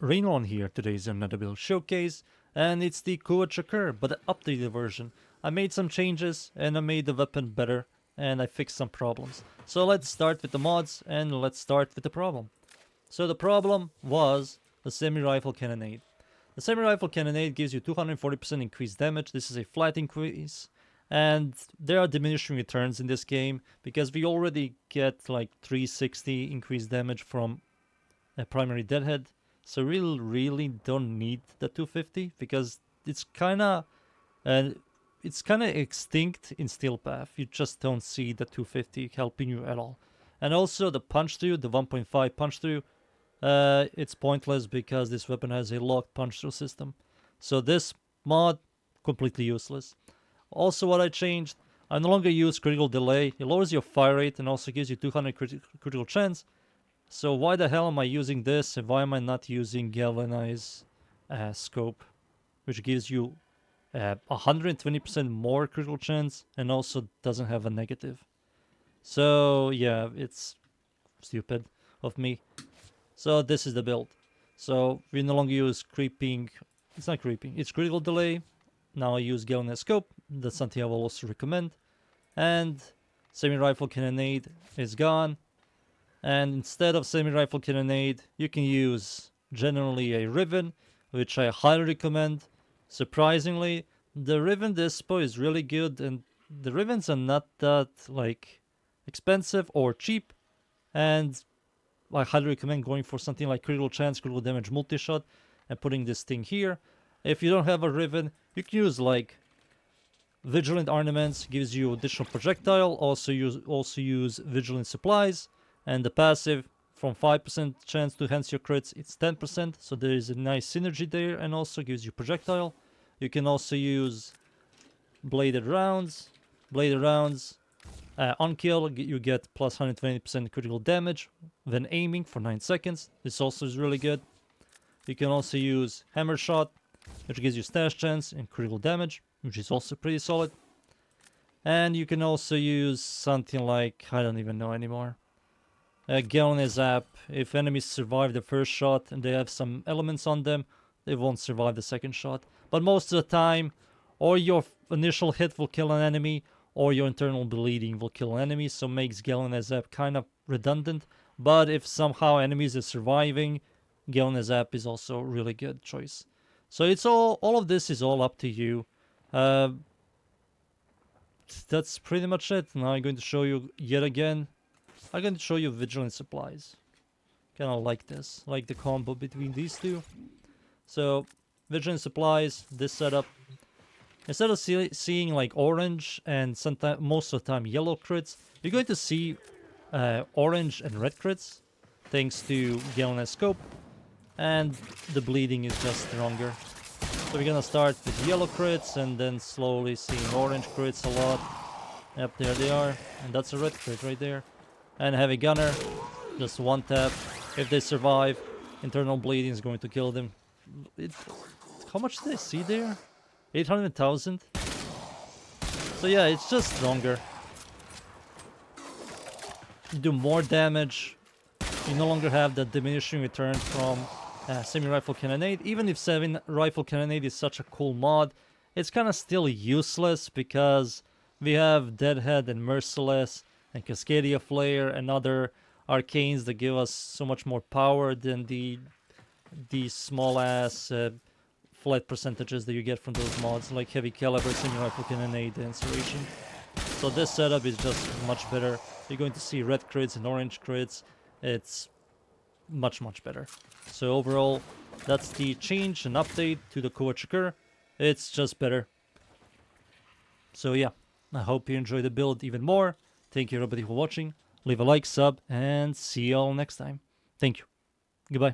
Rainon here. Today's another build showcase, and it's the Kuva Chakkhurr, but the updated version. I made some changes, and I made the weapon better, and I fixed some problems. So let's start with the mods, and let's start with the problem. So the problem was the semi-rifle cannonade. The semi-rifle cannonade gives you 240% increased damage. This is a flat increase, and there are diminishing returns in this game because we already get like 360 increased damage from a primary deadhead. So we really don't need the 250 because it's kind of extinct in Steel Path. You just don't see the 250 helping you at all. And also the punch through, the 1.5 punch through, it's pointless because this weapon has a locked punch through system. So this mod, completely useless. Also what I changed, I no longer use critical delay. It lowers your fire rate and also gives you 200 critical chance. So why the hell am I using this and why am I not using Galvanize scope, which gives you 120% more critical chance and also doesn't have a negative. So yeah, it's stupid of me. So this is the build. So we no longer use creeping, it's not creeping, it's critical delay. Now I use Galvanize scope, that's something I will also recommend. And semi-rifle cannonade is gone. And instead of semi-rifle cannonade, you can use generally a Riven, which I highly recommend. Surprisingly, the Riven Dispo is really good, and the Rivens are not that like expensive or cheap. And I highly recommend going for something like critical chance, critical damage, multi-shot, and putting this thing here. If you don't have a Riven, you can use like Vigilant Ornaments, gives you additional projectile. Also use Vigilant Supplies. And the passive, from 5% chance to enhance your crits, it's 10%. So there is a nice synergy there and also gives you projectile. You can also use bladed rounds. Bladed rounds, on kill, you get plus 120% critical damage when aiming for 9 seconds. This also is really good. You can also use hammer shot, which gives you stash chance and critical damage, which is also pretty solid. And you can also use something like, I don't even know anymore. Galvanize Zap. If enemies survive the first shot and they have some elements on them, they won't survive the second shot. But most of the time, or your initial hit will kill an enemy, or your internal bleeding will kill an enemy, so makes Galvanize Zap kind of redundant. But if somehow enemies are surviving, Galvanize Zap is also a really good choice. So it's all of this is all up to you. That's pretty much it. Now I'm going to show you yet again. I'm going to show you Vigilant Supplies. Kind of like this, like the combo between these two. So, Vigilant Supplies, this setup. Instead of seeing like orange and sometimes most of the time yellow crits, you're going to see orange and red crits, thanks to Galvanize scope, and the bleeding is just stronger. So we're gonna start with yellow crits and then slowly seeing orange crits a lot. Yep, there they are, and that's a red crit right there. And heavy gunner, just one tap. If they survive, internal bleeding is going to kill them. How much did I see there? 800,000. So yeah, it's just stronger. You do more damage. You no longer have that diminishing return from semi-rifle cannonade. Even if semi-rifle cannonade is such a cool mod, it's kind of still useless because we have Deadhead and Merciless and Cascadia Flare and other arcanes that give us so much more power than the small ass flat percentages that you get from those mods like Heavy Caliber, Semi-Rifle Cannonade, and Inspiration. So this setup is just much better. You're going to see red crits and orange crits. It's much better. So overall, that's the change and update to the Kuva Chakkhurr. It's just better. So yeah, I hope you enjoy the build even more. Thank you everybody for watching. Leave a like, sub, and see you all next time. Thank you. Goodbye.